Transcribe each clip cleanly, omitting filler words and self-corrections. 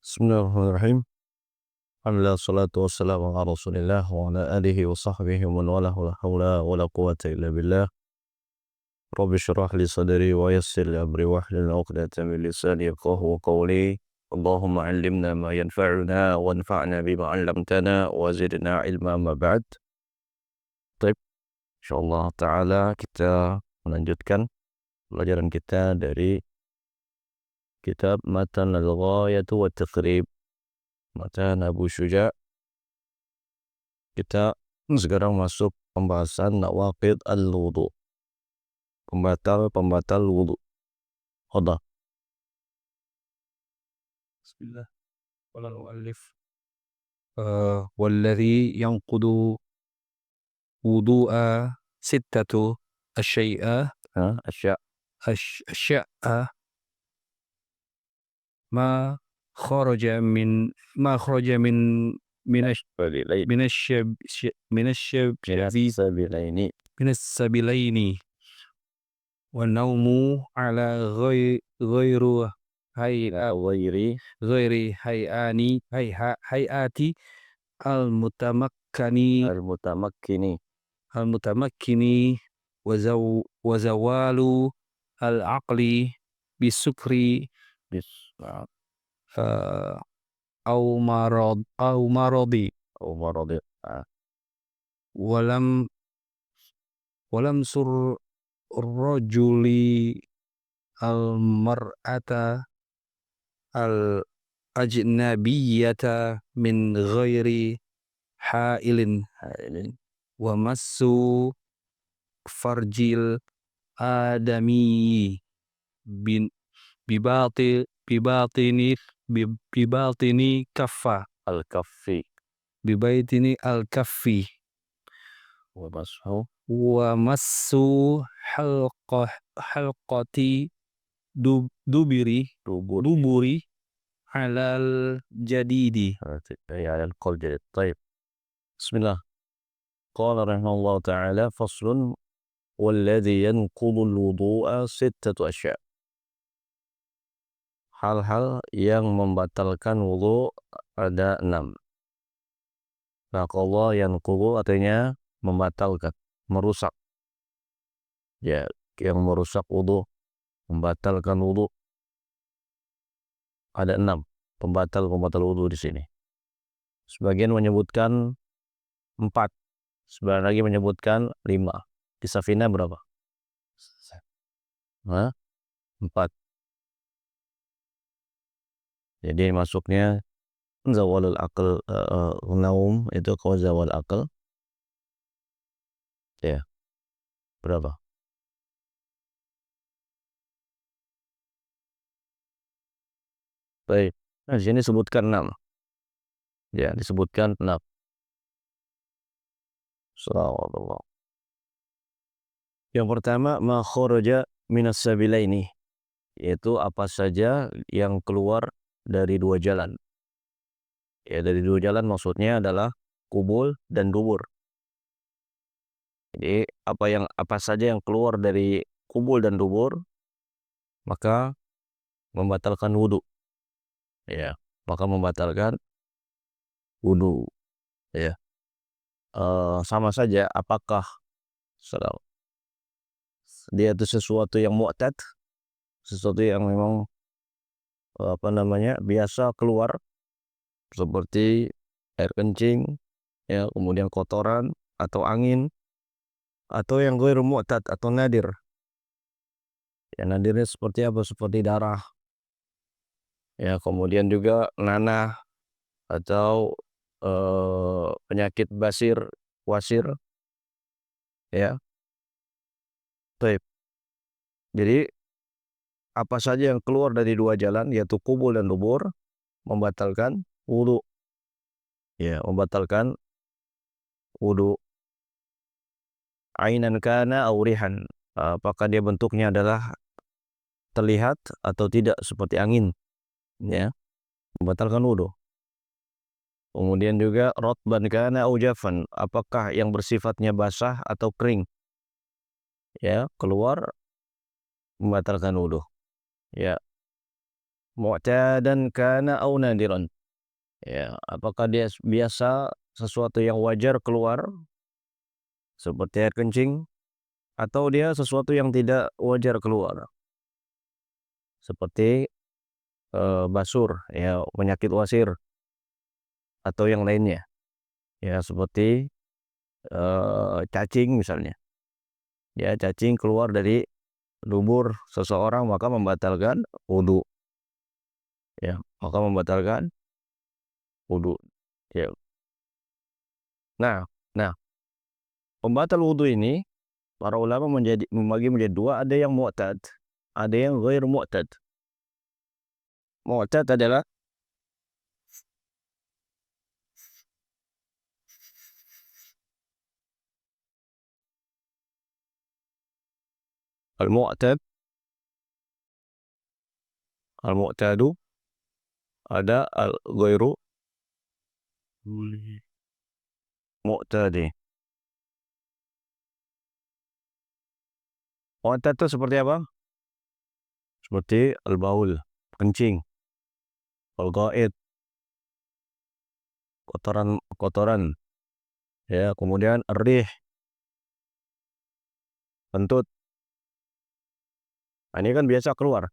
Bismillahirrahmanirrahim. Alhamdulillah salatu wassalamu ala Rasulillah wa ala alihi wa sahbihi wa man walah wa la haula wa la quwwata illa billah. Rabbi shrah li sadri wa yassir li amri wahlul 'uqdatam min lisani yafqahu qawli. Allahumma 'allimna ma yanfa'una wanfa'na bima 'allamtana wa zidna ilma ma ba'd. Baik, insyaallah taala kita melanjutkan pelajaran kita dari kitab Matan al-Ghayatu wa Taqrib Matan Abu Syuja'. Kita sekarang masuk pembahasan nawaqid al-wudu, pembatal wudu. Qadha. Bismillah. Qala al-muallif والذي ينقض وضوء ستة أشياء Asya. أشياء ما خرج من ما خرج من من الش- Sabilain. من الشب من الشب Sabilaini. من السبيلين والنوم على غير هيئة Ghairi غير هيئات المتمكن al-mutamakkini. المتمكن وزوال العقل بالسكر Bis. آه، أو مرض Maradi. ولم ولمس الرجل المرأة الأجنبية من غير حائل ومس فرج الآدمي بباطن بباطن بباطن كفة Al-kaffi بباطن الكف wa mashu ومس حلقة دبر dubur. على الجديد. Ya al-qol jadi. Taib. Bismillah. Qala rahimahullah ta'ala faslun walladhi yanqudu al-wudu'a sittatu asya'. Hal-hal yang membatalkan wudu ada 6. Naqadha yanqudu artinya membatalkan, merusak. Ya, yang merusak wudu, membatalkan wudu. Ada 6 pembatal wudu di sini. Sebagian menyebutkan 4, sebagian lagi menyebutkan 5. Di Safina berapa? 4. Jadi masuknya zawalul aql, naum itu kalau zawal aql. Ya, berapa? Baik. Nah, di sini disebutkan 6. Ya, disebutkan 6. Subhanallah. Yang pertama, ma kharaja minas sabilaini, yaitu apa saja yang keluar dari 2 jalan. Ya, dari 2 jalan maksudnya adalah kubul dan dubur. Jadi apa saja yang keluar dari kubul dan dubur maka membatalkan wudu. Ya, maka membatalkan wudu. Ya. Sama saja apakah dia itu sesuatu yang mu'tad, sesuatu yang memang biasa keluar seperti air kencing, ya, kemudian kotoran atau angin, atau yang ghairu mu'tad atau nadir. Ya, nadirnya seperti apa? Seperti darah. Ya, kemudian juga nanah atau penyakit wasir, ya. Baik. Jadi apa saja yang keluar dari 2 jalan yaitu kubul dan dubur membatalkan wudu. Ya, membatalkan wudu. Ainan kana aw rihan. Apakah dia bentuknya adalah terlihat atau tidak seperti angin, ya, membatalkan wudu. Kemudian juga rotban kana aw jafan, apakah yang bersifatnya basah atau kering, ya, keluar membatalkan wudu. Ya. mu'tadan kana aw nadiran. Ya, apakah dia biasa sesuatu yang wajar keluar seperti air kencing atau dia sesuatu yang tidak wajar keluar seperti basur ya, penyakit wasir atau yang lainnya. Ya, seperti cacing misalnya. Ya, cacing keluar dari dubur seseorang maka membatalkan wudu. Ya, maka membatalkan wudu. Ya. Nah, nah, pembatal wudu ini para ulama membagi menjadi dua, ada yang mu'tad, ada yang ghair mu'tad. Mu'tad adalah al-mu'tad, al-mu'tadu, ada al-ghairu mu'tadi. Mu'tad itu seperti apa? Seperti al-baul, kencing, al-ghaid, kotoran-kotoran, ya, kemudian ar-rih, kentut. Nah, ini kan biasa keluar,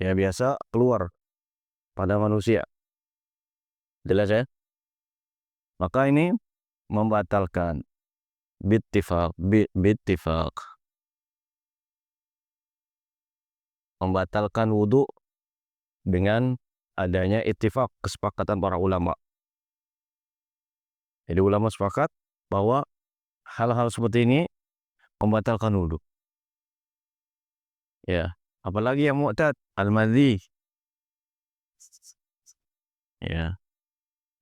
ya, biasa keluar pada manusia. Jelas ya? Maka ini membatalkan bittifaq, membatalkan wudu dengan adanya ittifaq, kesepakatan para ulama. Jadi ulama sepakat bahwa hal-hal seperti ini membatalkan wudu. Ya, apalagi yang mu'tad, al-madhi. Ya,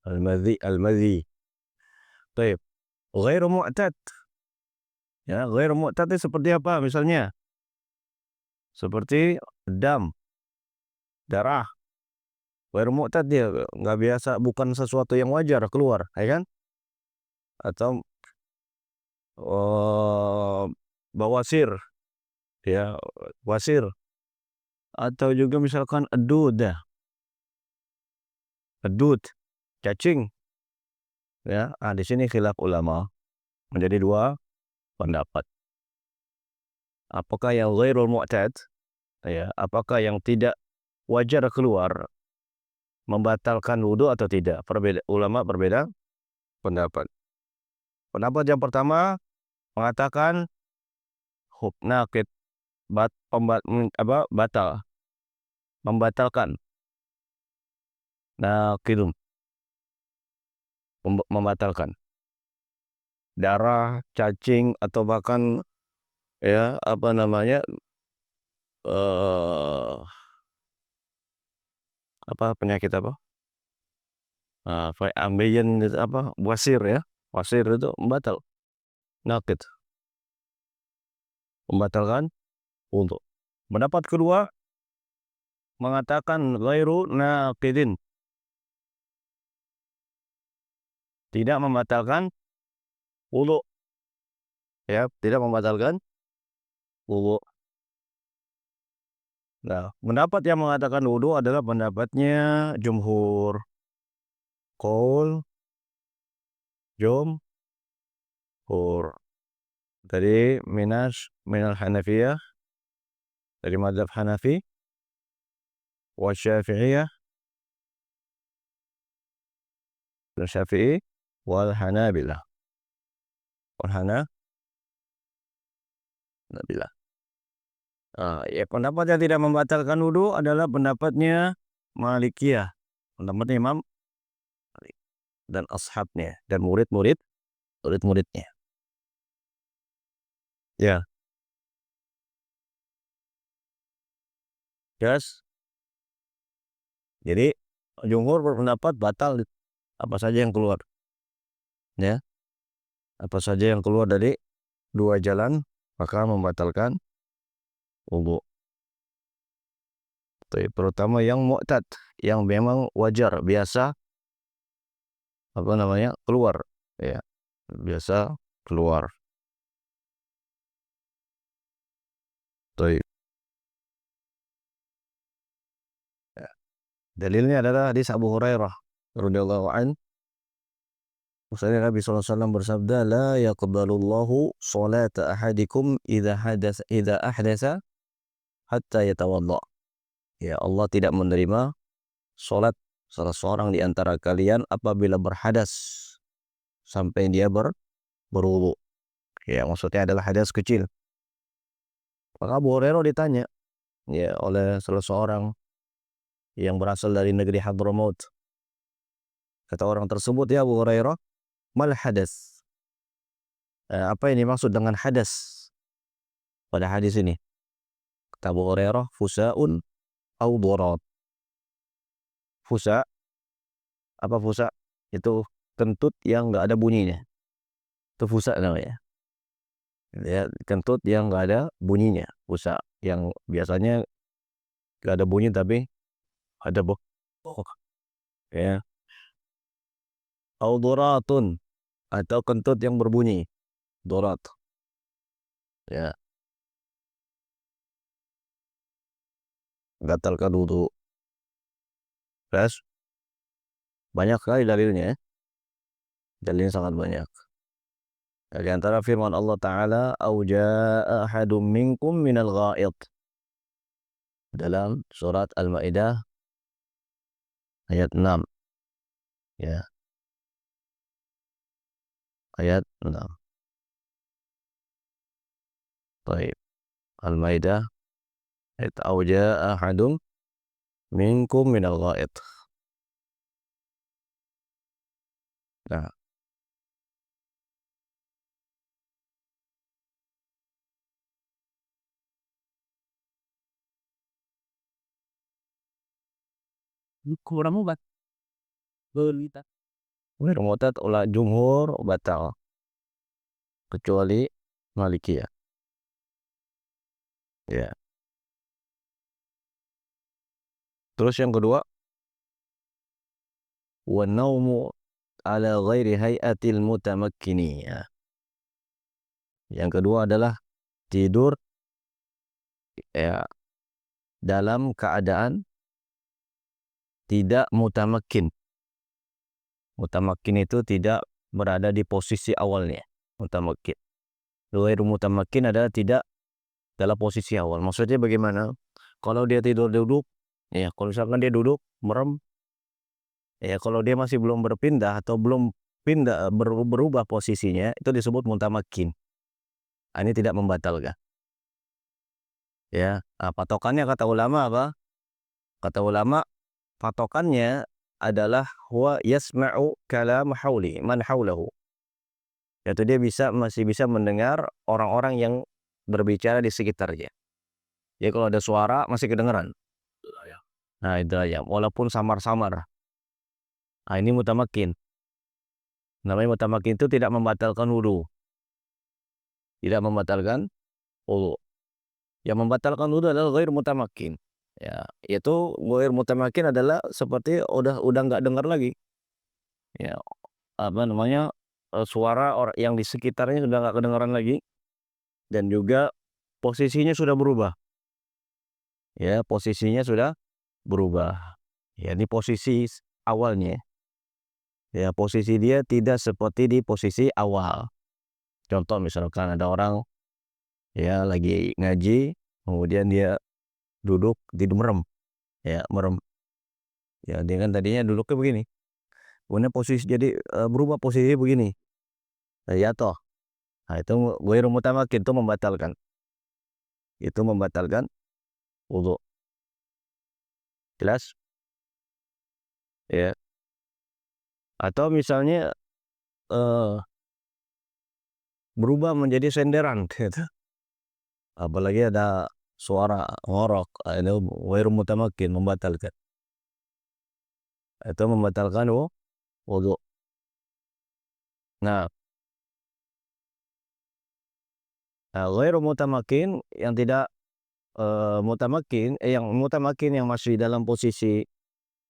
al-madhi. Baik, ghairu mu'tad. Ya, ghairu mu'tad itu seperti apa misalnya? Seperti darah. Ghairu mu'tad, dia nggak biasa, bukan sesuatu yang wajar keluar, ya kan? Atau oh, bawasir, ya, wasir, atau juga misalkan edud, cacing, ya. Di sini khilaf ulama menjadi dua pendapat. Apakah yang ghairul mu'tad, ya, apakah yang tidak wajar keluar membatalkan wudu atau tidak? Ulama berbeda pendapat. Pendapat yang pertama mengatakan naqid, batal, membatalkan, naqidun, membatalkan darah, cacing, atau bahkan, ya, apa namanya, eh penyakit apa? Ambeien itu apa? Wasir, ya. Wasir itu membatal, naqid, membatalkan wudu. Pendapat kedua mengatakan ghairu naqidin, tidak membatalkan wudu, ya, tidak membatalkan wudu. Nah, pendapat yang mengatakan wudu adalah pendapatnya jumhur. Qaul jumhur dari minal Hanafiyah, dari mazhab Hanafi, wa Syafi'iyah, dan Syafi'i, wal Hanabilah, wal Hanabilah. Ya, pendapat yang tidak membatalkan wudu adalah pendapatnya Malikiyah, pendapatnya Imam Malik dan ashabnya dan murid-muridnya. Ya, yes. Jadi jumhur berpendapat batal apa saja yang keluar, ya, apa saja yang keluar dari dua jalan maka membatalkan wudu. Terutama yang mu'tad, yang memang wajar, biasa, apa namanya, keluar, ya, biasa keluar. Baik. Dalilnya adalah hadis Abu Hurairah radhiyallahu an. Maksudnya Nabi SAW bersabda, la yaqbalullahu salata ahadikum idza ahdatsa hatta yatawadda. Ya, Allah tidak menerima salat salah seorang di antara kalian apabila berhadas sampai dia berwudu. Ya, maksudnya adalah hadas kecil. Maka Abu Hurairah ditanya ya oleh salah seorang yang berasal dari negeri Hadramaut. Kata orang tersebut, ya Abu Hurairah, mal hadas? Apa yang dimaksud dengan hadas pada hadis ini? Kata Abu Hurairah, fusaun au dharat. Fusa, apa fusa? Itu kentut yang nggak ada bunyinya. Itu fusa namanya. Ya, kentut yang nggak ada bunyinya. Fusa yang biasanya nggak ada bunyi tapi ada ya. Au dharatun, atau kentut yang berbunyi. Dharat. Ya, batalkan wudu. Terus banyak sekali dalilnya ya. Dalilnya sangat banyak. Di antara firman Allah Ta'ala, au jaa ahadum minkum minal ghaid, dalam surat Al-Maidah ayat 6. Ya, ayat 6. Baik. Al-Maidah ayat au jaa ahadum minkum minal ghaid. Nah, kurang obat. Belita. Mu'tad ulah jumhur batal kecuali Malikiyah. Ya. Terus yang kedua, wa naumu ala ghairi hay'atil mutamakkini. Ya. Yang kedua adalah tidur ya dalam keadaan tidak mutamakin. Mutamakin itu tidak berada di posisi awalnya. Mutamakin. Ghairu mutamakin adalah tidak dalam posisi awal. Maksudnya bagaimana? Kalau dia tidur duduk, ya kalau misalkan dia duduk merem, ya kalau dia masih belum berpindah atau belum berubah posisinya, itu disebut mutamakin. Ini tidak membatalkan. Ya, patokannya kata ulama apa? Kata ulama, patokannya adalah huwa yasma'u kalam man haulahu. Yaitu dia masih bisa mendengar orang-orang yang berbicara di sekitarnya. Ya kalau ada suara masih kedengaran. Nah, itu aja. Walaupun samar-samar. Nah, ini mutamakin. Namanya mutamakin itu tidak membatalkan wudu. Tidak membatalkan wudu. Yang membatalkan wudu adalah ghair mutamakin. Ya, yaitu ghair mutamakin adalah seperti udah nggak dengar lagi. Ya, apa namanya? Suara orang yang di sekitarnya sudah nggak kedengaran lagi, dan juga posisinya sudah berubah. Ya, posisinya sudah berubah. Ya, ini posisi awalnya. Ya, posisi dia tidak seperti di posisi awal. Contoh misalkan ada orang ya lagi ngaji, kemudian dia duduk di merem. Ya, merem. Ya, dia kan tadinya duduknya begini. Kemudian posisi jadi berubah posisi begini. Ya toh. Nah, itu ghairu mutamakin, itu membatalkan. Itu membatalkan wudu. Jelas? Ya. Atau misalnya eh, berubah menjadi senderan gitu. Apalagi ada suara ngorok, itu ghairu mutamakin, membatalkan. Itu membatalkan wudu. Nah, ghairu mutamakin yang tidak mutamakin, yang mutamakin yang masih dalam posisi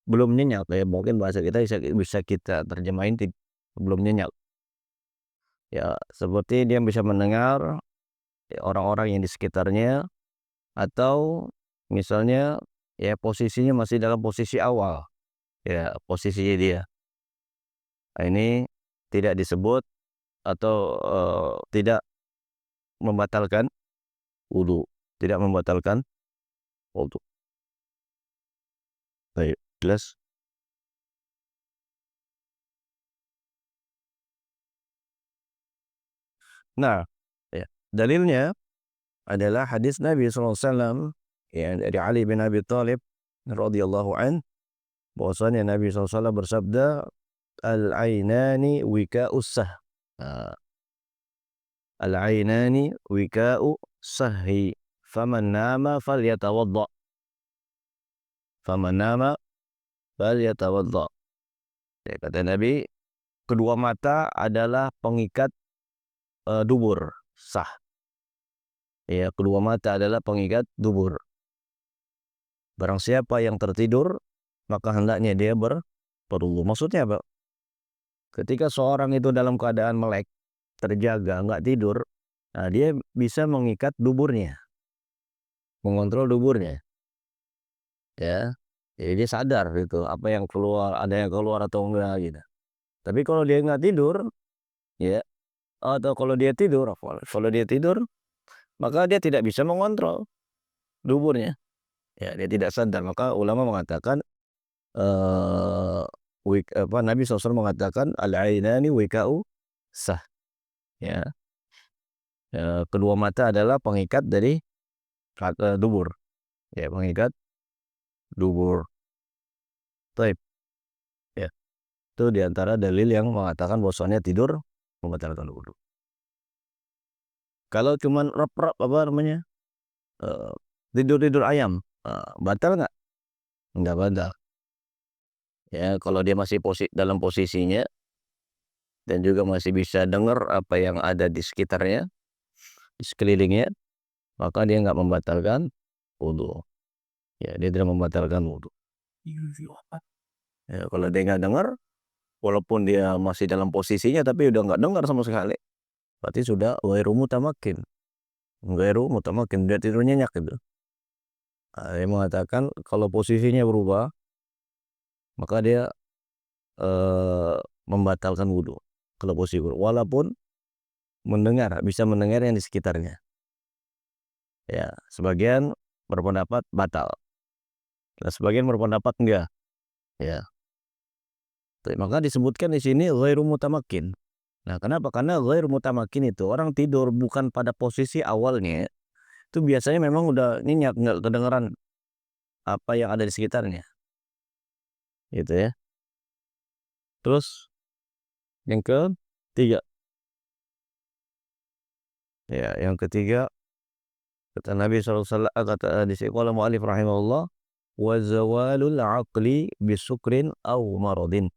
belum nyenyak, ya mungkin bahasa kita bisa kita terjemahin belum nyenyak. Ya, seperti dia bisa mendengar orang-orang yang di sekitarnya, atau misalnya ya posisinya masih dalam posisi awal, ya posisinya dia. Nah, ini tidak disebut atau tidak membatalkan wudu, tidak membatalkan wudu. Baik, jelas? Nah, ya, dalilnya adalah hadis Nabi SAW ya dari Ali bin Abi Thalib radhiyallahu an, bahwasanya Nabi SAW bersabda, al-ainani wika'us sah. Nah, al-ainani wika'u sahhi. Faman nama falyatawadda. Faman nama falyatawadda. Ya, kata Nabi, kedua mata adalah pengikat dubur sah. Ya, kedua mata adalah pengikat dubur. Barang siapa yang tertidur, maka hendaknya dia berwudu. Maksudnya apa? Ketika seorang itu dalam keadaan melek, terjaga, nggak tidur, nah dia bisa mengikat duburnya, mengontrol duburnya, ya. Jadi dia sadar gitu, apa yang keluar, ada yang keluar atau enggak gitu. Tapi kalau dia nggak tidur, ya, atau kalau dia tidur, maka dia tidak bisa mengontrol duburnya. Ya, dia tidak sadar. Maka ulama mengatakan, Nabi SAW mengatakan al-ainani wika'u sah. Ya, kedua mata adalah pengikat dari dubur. Ya, pengikat dubur. Taib. Ya, itu diantara dalil yang mengatakan bahwasannya tidur membatalkan wudu. Kalau cuman rep-rep apa namanya, eh, tidur-tidur ayam, batal nggak? Nggak batal. Ya, kalau dia masih dalam posisinya dan juga masih bisa dengar apa yang ada di sekitarnya, di sekelilingnya, maka dia nggak membatalkan wudu. Ya, dia tidak membatalkan wudu. Ya, kalau dia nggak dengar, walaupun dia masih dalam posisinya tapi udah nggak dengar sama sekali, berarti sudah ghairu mutamakin. Ghairu mutamakin, dia tidur nyenyak gitu. Nah, dia mengatakan kalau posisinya berubah, maka dia eh, membatalkan wudu. Kalau posisi berubah, walaupun bisa mendengar yang di sekitarnya. Ya, sebagian berpendapat batal. Nah, sebagian berpendapat enggak. Ya, maka disebutkan di sini ghairu mutamakin. Nah, kenapa? Karena ghairu mutamakin itu orang tidur bukan pada posisi awalnya, itu biasanya memang udah nyenyak, nggak kedengeran apa yang ada di sekitarnya, gitu ya. Terus yang ketiga, ya yang ketiga kata Nabi SAW, kata di sini qala mu'allif rahimahullah, wa zawalul aqli bisukrin aw maradin.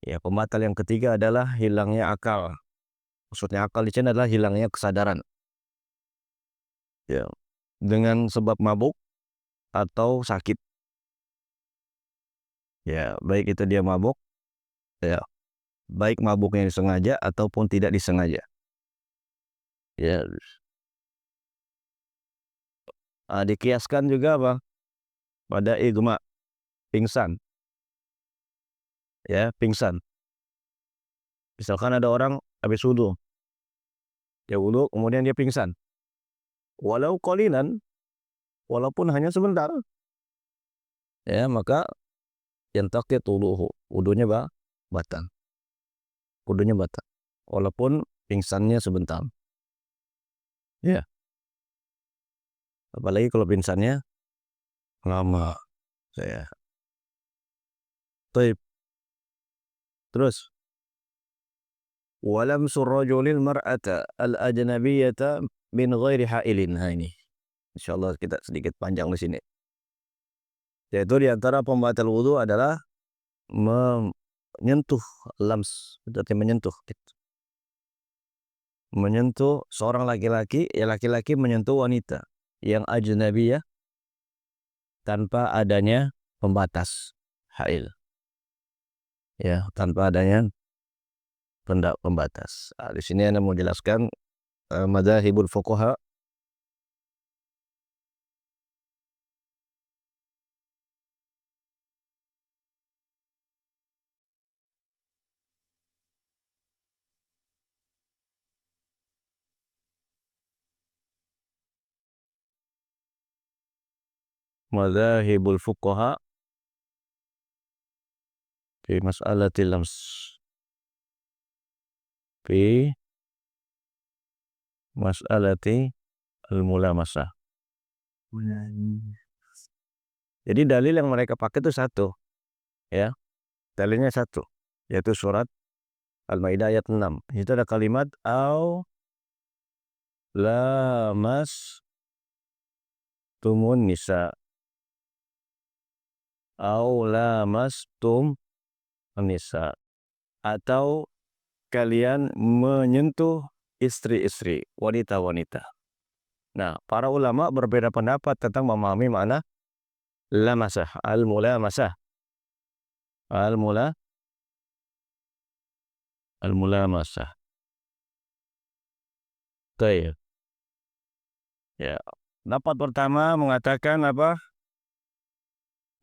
Ya, pembatal yang ketiga adalah hilangnya akal. Maksudnya akal di sini adalah hilangnya kesadaran. Ya, dengan sebab mabuk atau sakit. Ya, baik itu dia mabuk, ya, baik mabuknya disengaja ataupun tidak disengaja. Ya, dikiaskan juga apa? Pada igma, pingsan. Ya, pingsan. Misalkan ada orang habis wudu, dia wudu kemudian dia pingsan. Walau qalilan, walaupun hanya sebentar, ya, maka yantaqid wuduhu, wudunya batal. Wudunya batal. Walaupun pingsannya sebentar. Ya, apalagi kalau pingsannya lama. Saya. Taib. Terus, walam surrajulil mar'ata al-ajnabiyyata min ghairi hailin. Nah, ini insyaallah kita sedikit panjang di sini. Yaitu di antara pembatal wudu adalah menyentuh, lams, berarti menyentuh. Menyentuh seorang laki-laki, ya laki-laki menyentuh wanita yang ajnabiyah tanpa adanya pembatas hail. Ya, tanpa adanya pembatas. Nah, di sini Anda mau jelaskan madzhabul fuqaha madzahibul fuqaha fi mas'alatil lams, fi mas'alati al-mulamasah. Jadi dalil yang mereka pakai itu satu, ya. Dalilnya satu, yaitu surat Al-Maidah ayat 6. Itu ada kalimat au lamastumun nisa, au lamastum nisa, atau kalian menyentuh istri-istri, wanita-wanita. Nah, para ulama berbeda pendapat tentang memahami makna lamasah, al-mulamasah, al-mulamasah. Baik. Ya. Pendapat pertama mengatakan apa?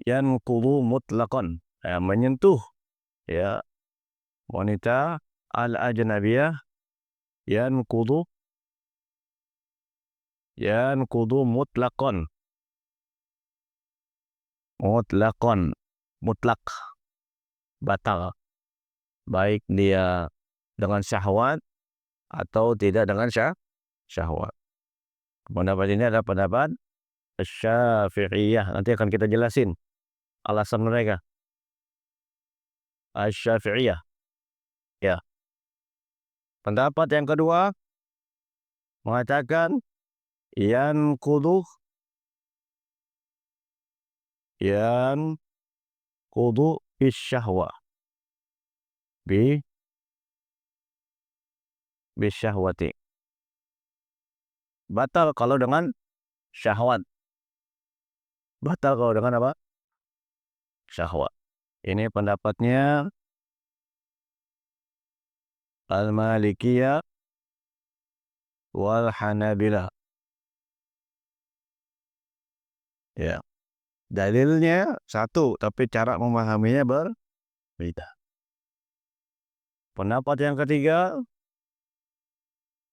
Yanqudu mutlaqan, ya, menyentuh, ya, wanita al-ajnabiyah, yanqudu mutlaqan, mutlak, batal, baik dia dengan syahwat atau tidak dengan syahwat. Pendapat ini adalah pendapat Syafi'iyah. Nanti akan kita jelasin alasan mereka. Syafi'iyah. Ya. Pendapat yang kedua mengatakan yanqudu bisyahwa, bisyahwati. Batal kalau dengan syahwat. Batal kalau dengan apa? Syahwat. Ini pendapatnya Al-Malikiyah wal Hanabilah. Ya. Dalilnya satu, tapi cara memahaminya berbeda. Pendapat yang ketiga,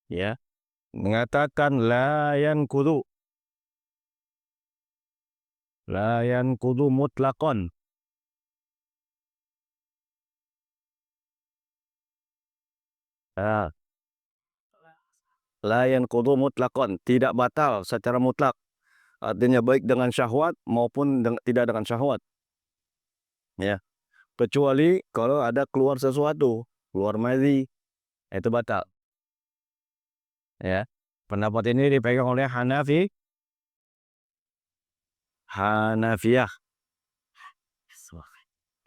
ya, mengatakan la yanqudu mutlaqan. Ah, la yanqudu mutlaqan, tidak batal secara mutlak. Artinya baik dengan syahwat maupun tidak dengan syahwat. Ya. Kecuali kalau ada keluar sesuatu, keluar madhi, itu batal. Ya. Pendapat ini dipegang oleh Hanafiyah.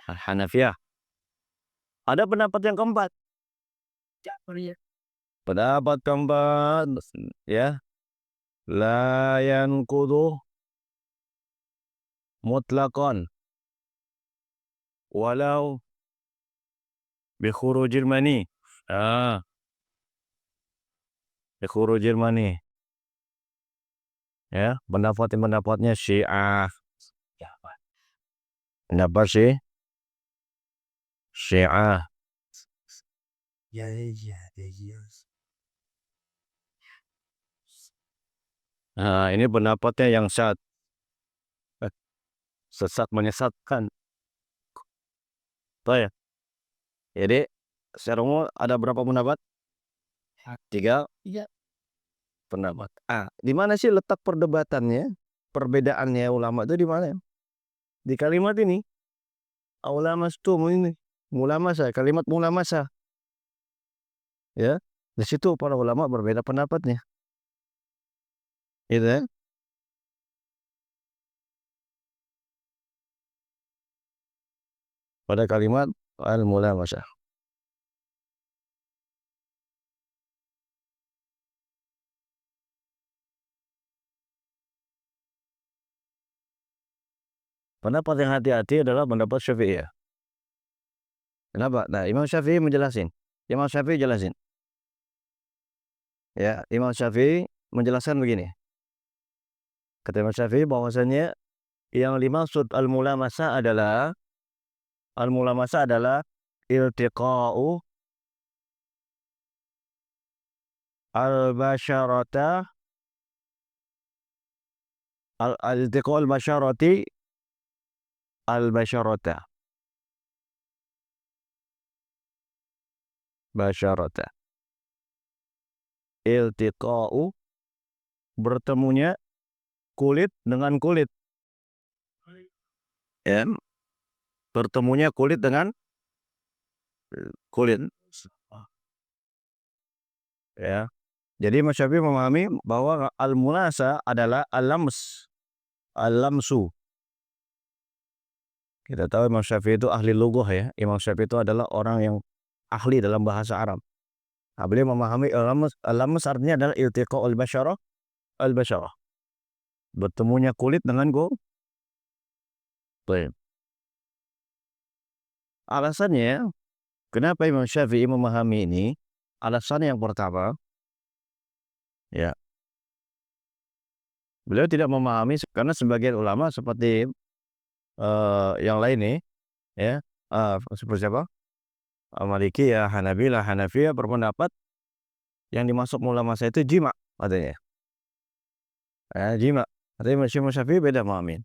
Hanafiyah. Ada pendapat yang keempat. Pendapat keempat, ya, la yanqudu mutlaqan walau bi khurujil mani. Bi khurujil mani. Ya, pendapatnya Syiah. Pendapat Syiah. Nah, ini pendapatnya yang sesat menyesatkan. Tahu ya? Jadi secara umum ada berapa pendapat? 3 pendapat. Di mana sih letak perdebatannya? Perbedaannya ulama itu di mana? Di kalimat ini. Aulamastum ini. Mulamasa, kalimat mulamasa. Ya. Di situ para ulama berbeda pendapatnya. Gitu ya. Pada kalimat al-mulamasah. Pendapat yang hati-hati adalah pendapat Syafi'iyah. Kenapa? Nah, Imam Syafi'i menjelasin. Ya, Imam Syafi'i menjelaskan begini. Kata Imam Syafi'i bahwasanya yang dimaksud al-mulamasah adalah iltiqa'u al-basyarata Al-iltiqa'ul basyarati al-basyarata. Basyarata. Iltiqa'u, bertemunya kulit dengan kulit. Ya, bertemunya kulit dengan kulit. Ya. Jadi Imam Syafi'i memahami bahwa al-mulasa adalah al-lams, al-lamsu. Kita tahu Imam Syafi'i itu ahli lughah ya. Imam Syafi'i itu adalah orang yang ahli dalam bahasa Arab. Nah, beliau memahami al-lams artinya adalah iltiqa'ul basyarah al-basyarah. Bertemunya kulit dengan kulit. Alasannya kenapa Imam Syafi'i memahami ini? Alasan yang pertama, ya, beliau tidak memahami karena sebagian ulama seperti yang lain nih, ya, seperti siapa? Maliki ya, Hanabilah, Hanafiyah berpendapat yang dimaksud mula masa itu jima katanya. Ya, jima. Tapi Imam Syafi'i beda memahami.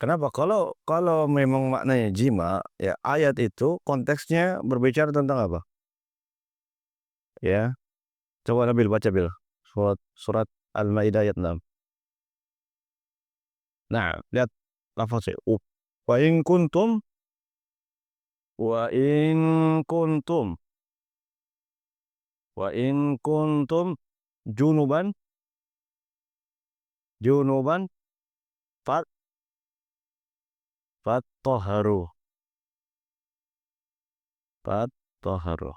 Kenapa? Kalau memang maknanya jima, ya ayat itu konteksnya berbicara tentang apa? Ya, coba Nabil baca Bil. Surat Al-Maidah ayat 6. Nah, lihat lafaznya. Wa in kuntum wa in kuntum wa in kuntum junuban fat fatahharu. Fatahharu.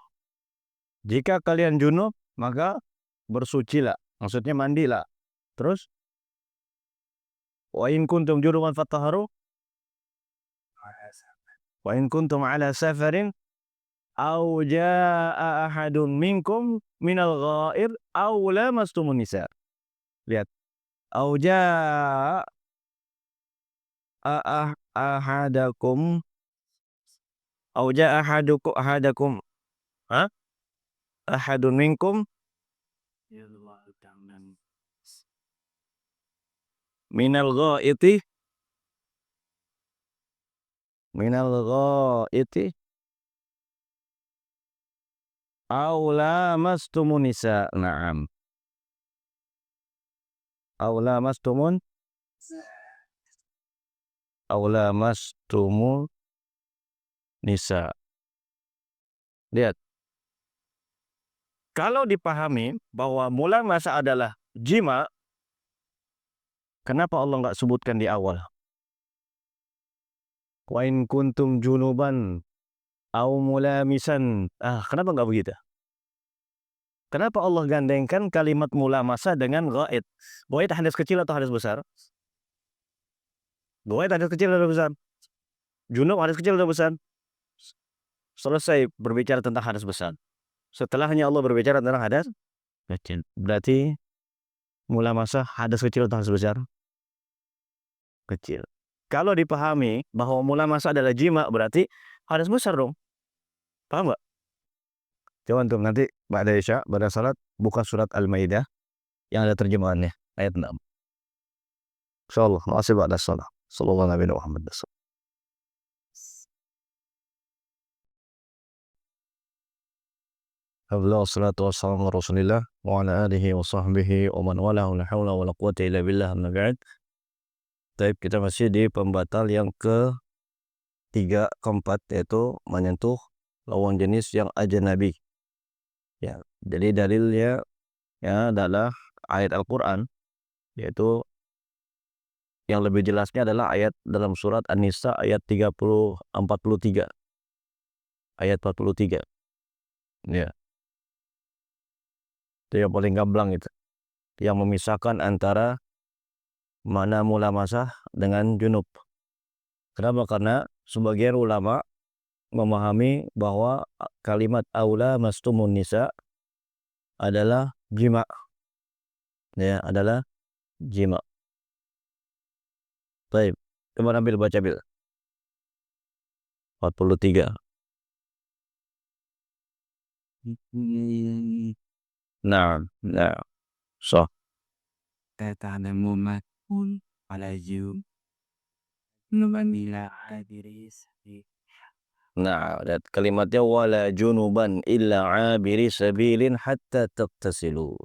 Jika kalian junub, maka bersucilah. Maksudnya mandilah. Terus wa in kuntum junuban fatahharu wa in kuntum ala safarin aw jaa ahadun minkum minal ghair aw lamastumun nisa. Lihat. Aw jaa ahadakum aw jaa ahadakum ha? Ahadun minkum minal ghaiti aw lamastumun nisa. Naam. Aw lamastumun nisa. Lihat. Kalau dipahami bahwa mula masa adalah jima, kenapa Allah nggak sebutkan di awal? Wa in kuntum junuban aw mulamisan. Kenapa nggak begitu? Kenapa Allah gandengkan kalimat mula masa dengan ghaid? Ghaid hadas kecil atau hadas besar? Ghaid hadas kecil atau besar? Junub hadas kecil atau besar? Selesai berbicara tentang hadas besar. Setelahnya Allah berbicara tentang hadas kecil. Berarti mula masa hadas kecil atau hadas besar? Kecil. Kalau dipahami bahwa mula masa adalah jima, berarti hadas besar dong. Paham nggak? Coba antum nanti ba'da isya, pada salat buka surat Al-Maidah yang ada terjemahannya ayat 6. Insyaallah, masih ba'da salat. Sallallahu alaihi Muhammad. Alhamdulillah wassalatu wassalamu ala Rasulillah wa ala alihi wa sahbihi wa man wala la haula wa la quwwata illa billah amma ba'd. Baik, kita masih di pembatal yang ketiga, keempat, yaitu menyentuh lawan jenis yang ajnabi. Ya, jadi dalilnya ya adalah ayat Al-Qur'an, yaitu yang lebih jelasnya adalah ayat dalam surat An-Nisa ayat 43. Ayat 43. Ya, itu yang paling gamblang itu. Yang memisahkan antara mana mula masah dengan junub. Kenapa? Karena sebagian ulama memahami bahwa kalimat aula mastumun nisa adalah jima. Ya, adalah jima. Baik, coba ambil baca bil. 43. Nah, nah. So, تعلمون wala junuban illa abiri sabil. Nah, dan kalimatnya wala junuban illa abiri sabilin hatta tagtasilu.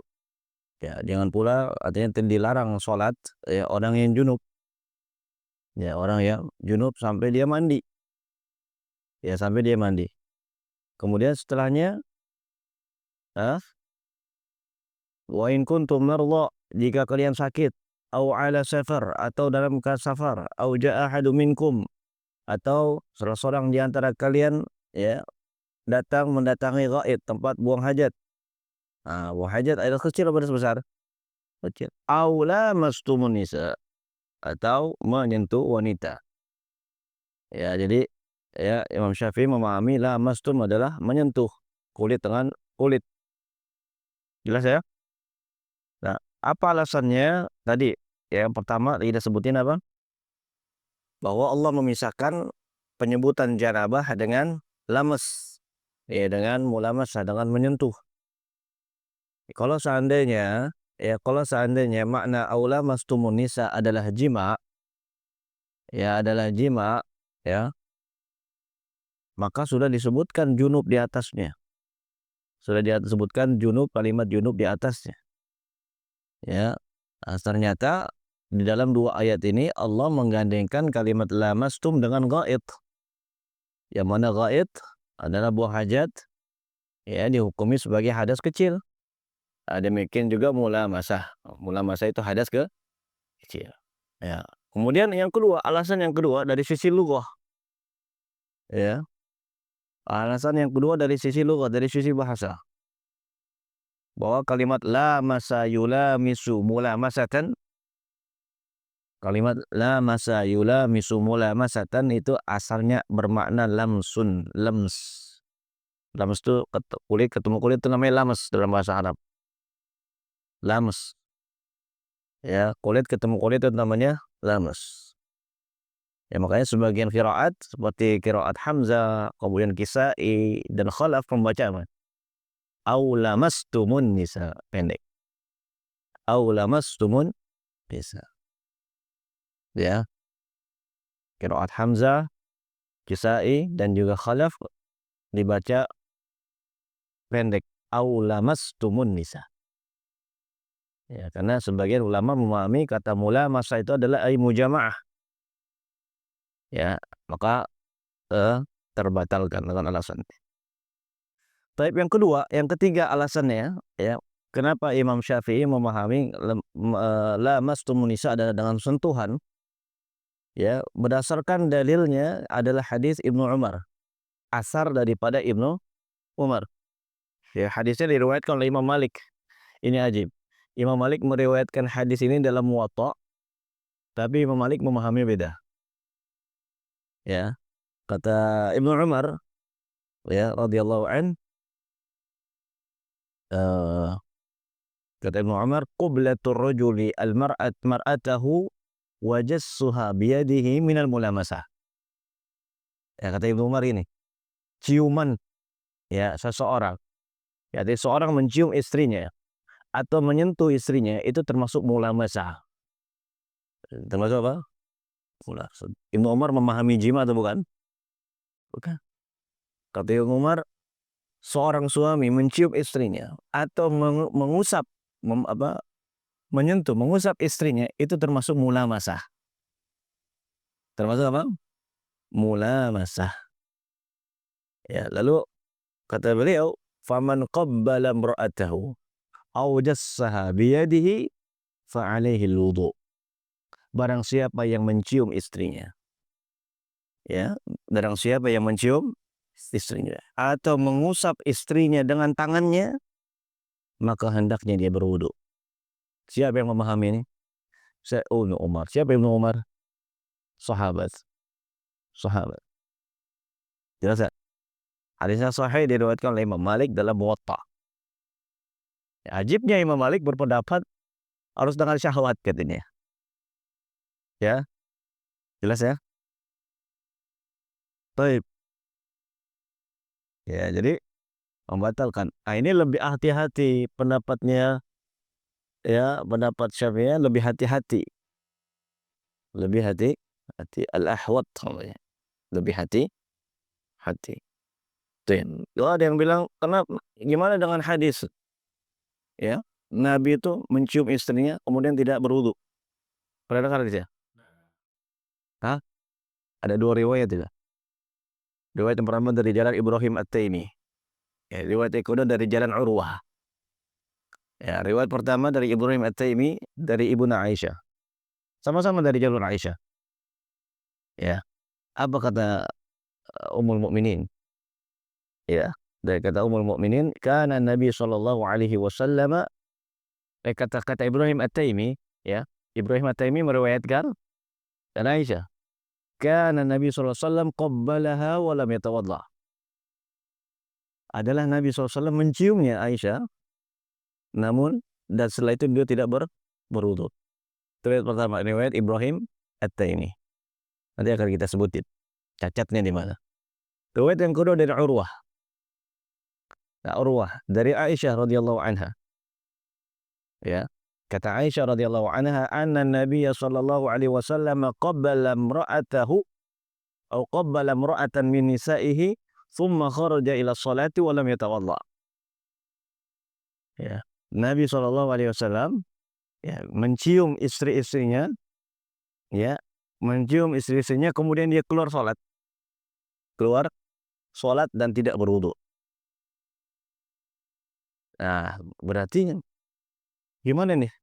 Ya, jangan pula artinya dilarang sholat ya orang yang junub. Ya, orang yang junub sampai dia mandi. Ya, sampai dia mandi. Kemudian setelahnya, wa in kuntum marda, jika kalian sakit, au ala safar, atau dalam keadaan safar, au jaa ahadum minkum, atau salah seorang di antara kalian ya mendatangi ghaid, tempat buang hajat. Nah, buang hajat air kecil atau besar? Kecil. Au lamastumun nisa, atau menyentuh wanita. Ya, jadi ya Imam Syafi'i memahami lamastum adalah menyentuh kulit dengan kulit. Jelas ya? Nah, apa alasannya? Tadi yang pertama kita sebutin apa? Bahwa Allah memisahkan penyebutan janabah dengan lames. Ya, dengan mulamasah, dengan menyentuh. Kalau seandainya makna aula mastumun nisa adalah jima, ya, maka sudah disebutkan junub di atasnya. Sudah disebutkan junub, kalimat junub di atasnya. Ya, nah, ternyata di dalam dua ayat ini Allah menggandengkan kalimat lamastum dengan ghaid. Yang mana ghaid adalah buang hajat, ya, dihukumi sebagai hadas kecil. Demikian juga mulamasah. Mulamasah itu hadas kecil. Ya. Kemudian yang kedua, alasan yang kedua dari sisi lughah. Ya. Alasan yang kedua dari sisi lughah, dari sisi bahasa. Bahwa kalimat lamasa yulamisu mulamasatan, kalimat lamasa yulamisu mulamasatan itu asalnya bermakna lamsun, lems. Lems itu kulit ketemu kulit itu namanya lames dalam bahasa Arab. Lames. Ya, kulit ketemu kulit itu namanya lames. Ya, makanya sebagian qiraat seperti qiraat Hamzah, kemudian Kisai dan Khalaf membaca apa? Au lamastumun nisa, pendek. Au lamastumun nisa. Ya, qiraat Hamzah, Kisai dan juga Khalaf dibaca pendek. Au lamastumun nisa. Ya, karena sebagian ulama memahami kata masa itu adalah ay mujamaah. Ya, maka terbatalkan dengan alasan. Tapi yang kedua, yang ketiga alasannya, ya, kenapa Imam Syafi'i memahami lamastumun nisa adalah dengan sentuhan, ya, berdasarkan dalilnya adalah hadis Ibnu Umar, asar daripada Ibnu Umar. Ya, hadisnya diriwayatkan oleh Imam Malik. Ini ajib. Imam Malik meriwayatkan hadis ini dalam Muwatta, tapi Imam Malik memahami beda. Ya, kata Ibnu Umar, ya, radhiyallahu an, eh, kata Ibnu Umar, qublatur rajuli mar'atahu wa jassuha biyadihi minal mulamasah. Ya, kata Ibnu Umar ini, ciuman, ya, seseorang, ya, jadi seorang mencium istrinya atau menyentuh istrinya itu termasuk mulamasah. Termasuk apa? Mulamasah. Ibnu Umar memahami jima atau bukan? Bukan. Kata Ibnu Umar, seorang suami mencium istrinya atau mengusap, mengusap istrinya itu termasuk mulamasah. Termasuk apa? Mulamasah. Ya, lalu kata beliau, faman qabbala imra'atahu aw jassaha biyadihi fa alaihi alwudu. Barang siapa yang mencium istrinya, ya, barang siapa yang mencium istrinya atau mengusap istrinya dengan tangannya, maka hendaknya dia berwudu. Siapa yang memahami ini? Ibnu Umar. Siapa Ibnu Umar? Sahabat. Sahabat. Jelas ya? Hadisnya sahih diriwayatkan oleh Imam Malik dalam Muwatta. Ajibnya Imam Malik berpendapat harus dengan syahwat katanya. Ya, jelas ya? Baik. Ya, jadi membatalkan. Nah, ini lebih hati-hati pendapatnya, ya, pendapat Syafi'i lebih hati-hati. lebih hati. Al-ahwat namanya, lebih hati. Tuh, ada yang bilang, kenapa, gimana dengan hadis, ya, Nabi itu mencium istrinya kemudian tidak berwudu. Pernah dengar hadisnya? Hah? Ada 2 riwayat tidak? Riwayat yang pertama dari jalan Ibrahim At-Taimi. Ya, riwayat yang kedua dari jalan Urwah. Ya, riwayat pertama dari Ibrahim At-Taimi dari Ibunda Aisyah. Sama-sama dari jalur Aisyah. Ya. Apa kata Ummul Mukminin? Ya, dari kata Ummul Mukminin, kana Nabi sallallahu alaihi wasallam, kata Ibrahim At-Taimi, ya. Ibrahim At-Taimi meriwayatkan dari Aisyah. Kana Nabi sallallahu alaihi wasallam qabbalaha wa lam yatawadda. Adalah Nabi SAW menciumnya Aisyah, namun dan setelah itu dia tidak berwudu. Riwayat pertama, riwayat Ibrahim At-Taimi. Nanti akan kita sebutin cacatnya di mana. Riwayat yang kedua dari Urwah. Nah, Urwah dari Aisyah radhiyallahu anha. Ya. Kata Aisyah radhiyallahu anha, anna Nabiy sallallahu alaihi wasallam qabbala imra'atahu atau qabbala imra'atan min nisa'ihi thumma kharaja ila sholati wa lam yatawadda. Ya. Nabi sallallahu alaihi wasallam, ya, mencium istri-istrinya, ya, mencium istri-istrinya kemudian dia keluar sholat dan tidak berwudu. Nah, berarti gimana nih?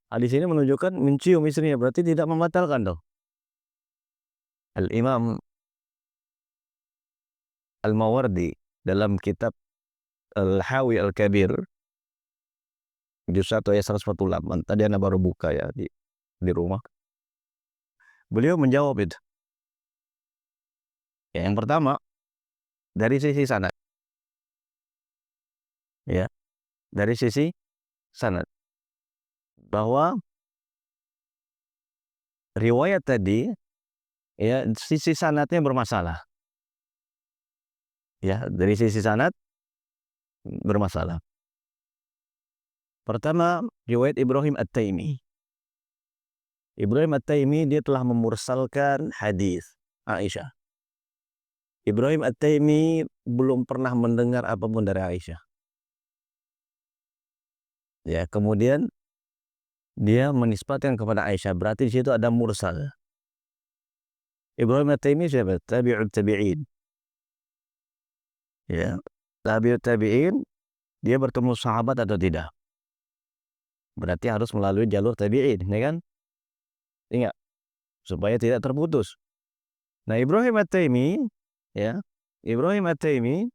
Hadis ini menunjukkan mencium istrinya berarti tidak membatalkan dong. Al-Imam Al-Mawardi dalam kitab Al-Hawi Al-Kabir juz 1 ayat 148. Tadi Anda baru buka ya di rumah. Beliau menjawab itu. Ya, yang pertama dari sisi sanad. Ya, dari sisi sanad. Bahwa riwayat tadi, ya, sisi sanadnya bermasalah. Ya, dari sisi sanad bermasalah. Pertama, riwayat Ibrahim At-Taimi. Ibrahim At-Taimi dia telah memursalkan hadis Aisyah. Ibrahim At-Taimi belum pernah mendengar apapun dari Aisyah. Ya, kemudian dia menisbatkan kepada Aisyah, berarti di situ ada mursal. Ibrahim At-Taimi siapa? Tabi'ut tabi'in. Ya, tabi'ut tabi'in, dia bertemu sahabat atau tidak? Berarti harus melalui jalur tabi'in, ya kan? Ingat, supaya tidak terputus. Nah, Ibrahim At-Taimi, ya, Ibrahim At-Taimi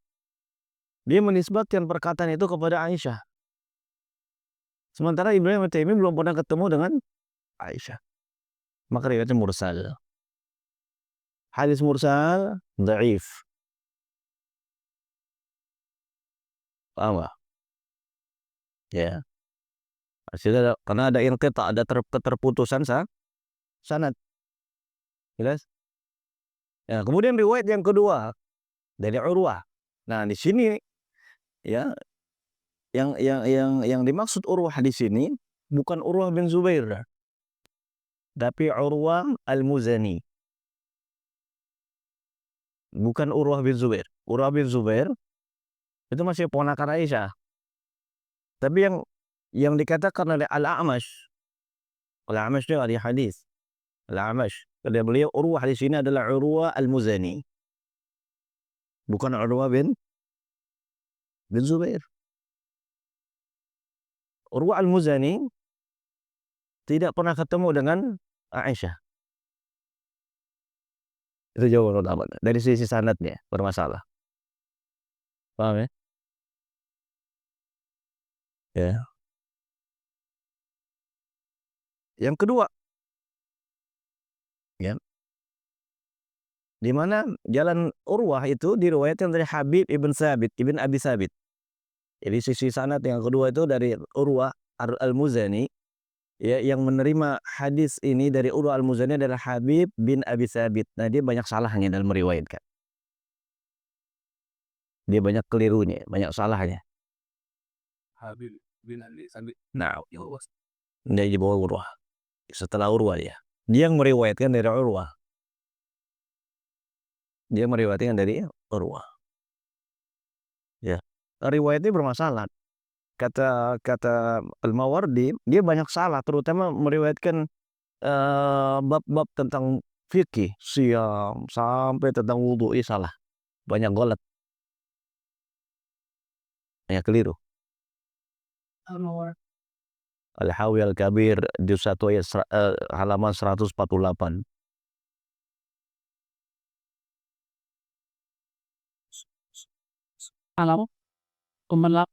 dia menisbatkan perkataan itu kepada Aisyah. Sementara Ibrahim At-Taimi belum pernah ketemu dengan Aisyah. Maka riwayatnya mursal. Hadis mursal dhaif. Paham gak? Ya. Karena ada inqita', ada keterputusan sanad. Jelas? Ya, kemudian riwayat yang kedua dari Urwah. Nah, di sini, ya, yang dimaksud Urwah di sini bukan Urwah bin Zubair, tapi Urwah Al-Muzani. Bukan Urwah bin Zubair. Urwah bin Zubair itu masih ponakan Aisyah. Tapi yang dikatakan oleh Al-A'mash, Al-A'mash itu ahli hadis. Al-A'mash, kata beliau, Urwah di sini adalah Urwah Al-Muzani, bukan Urwah bin Zubair. Urwah Al-Muzani tidak pernah ketemu dengan Aisyah. Itu jawaban utama. Dari sisi sanadnya bermasalah. Paham ya? Ya. Yang kedua, ya, di mana jalan Urwah itu diriwayatkan dari Habib ibn Abi Sabit. Jadi sisi sanad yang kedua itu dari Urwah Al-Muzani, ya, yang menerima hadis ini dari Urwah Al-Muzani adalah Habib bin Abi Sabit. Nah, dia banyak salahnya dalam meriwayatkan. Dia banyak kelirunya, banyak salahnya. Habib bin Abi Sabit. Nah, dia di bawah Urwah. Setelah Urwah ya. Dia meriwayatkan dari Urwah. Dia meriwayatkan dari Urwah. Ya. Riwayatnya bermasalah. Kata kata Al-Mawardi, dia banyak salah, terutama meriwayatkan bab-bab tentang fikih, siam, sampai tentang wudu, salah. Banyak golat. Ya, keliru. Al-Hawi Al-Kabir juz 1 ayat halaman 148. Alam Umalak.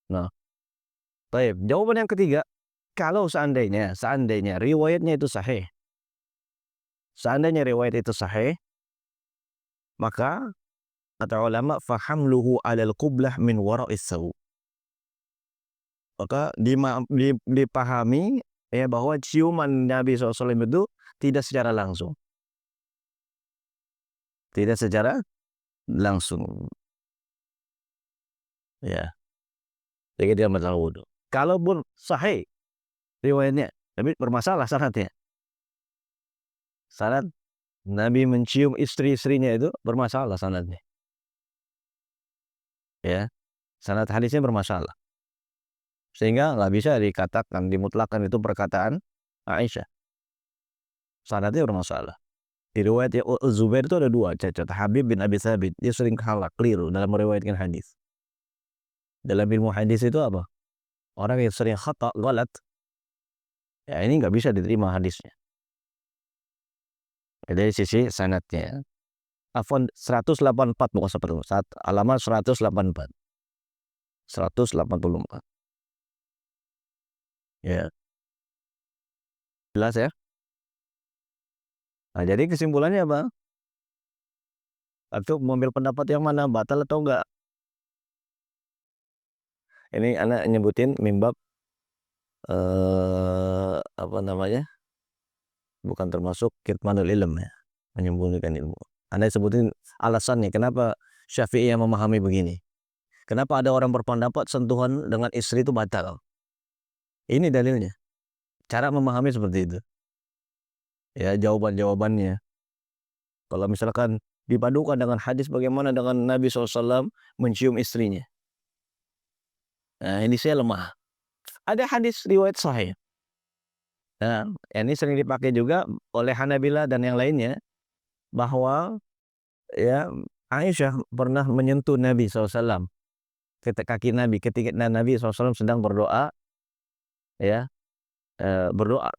Nah, baik. Jawaban yang ketiga, kalau seandainya riwayatnya itu sahih, seandainya riwayat itu sahih, maka kata ulama fahamluhu 'alal qiblah min wara'is sawu. Maka dipahami ya bahwa ciuman Nabi SAW itu tidak secara langsung. Tidak secara langsung. Ya, jadi dia masalah wudu. Kalaupun sahih riwayatnya, tapi bermasalah sanadnya. Sanad Nabi mencium istri-istrinya itu bermasalah sanadnya. Ya, sanad hadisnya bermasalah. Sehingga nggak bisa dikatakan, dimutlakan itu perkataan Aisyah. Sanadnya bermasalah. Di riwayat Zubair itu ada dua cacat. Habib bin Abi Thabit, dia sering kalah, keliru dalam meriwayatkan hadis. Dalam ilmu hadis itu apa? Orang yang sering khata, galat, ya ini nggak bisa diterima hadisnya. Dari sisi sanadnya. Afwan 184 bukan 1, halaman 184. 184. Ya, jelas ya? Nah, jadi kesimpulannya apa? Atau mengambil pendapat yang mana, batal atau enggak? Ini anak nyebutin mimbab apa namanya? Bukan termasuk kitmanul ilm ya, menyembunyikan ilmu. Anda sebutin alasannya kenapa Syafi'i yang memahami begini. Kenapa ada orang berpendapat sentuhan dengan istri itu batal? Ini dalilnya. Cara memahami seperti itu. Ya, jawaban-jawabannya. Kalau misalkan dipadukan dengan hadis bagaimana dengan Nabi SAW mencium istrinya. Nah, ini saya lemah. Ada hadis riwayat sahih. Nah, ini sering dipakai juga oleh Hanabila dan yang lainnya bahwa ya Aisyah pernah menyentuh Nabi SAW, kaki Nabi ketika Nabi SAW sedang berdoa, ya berdoa,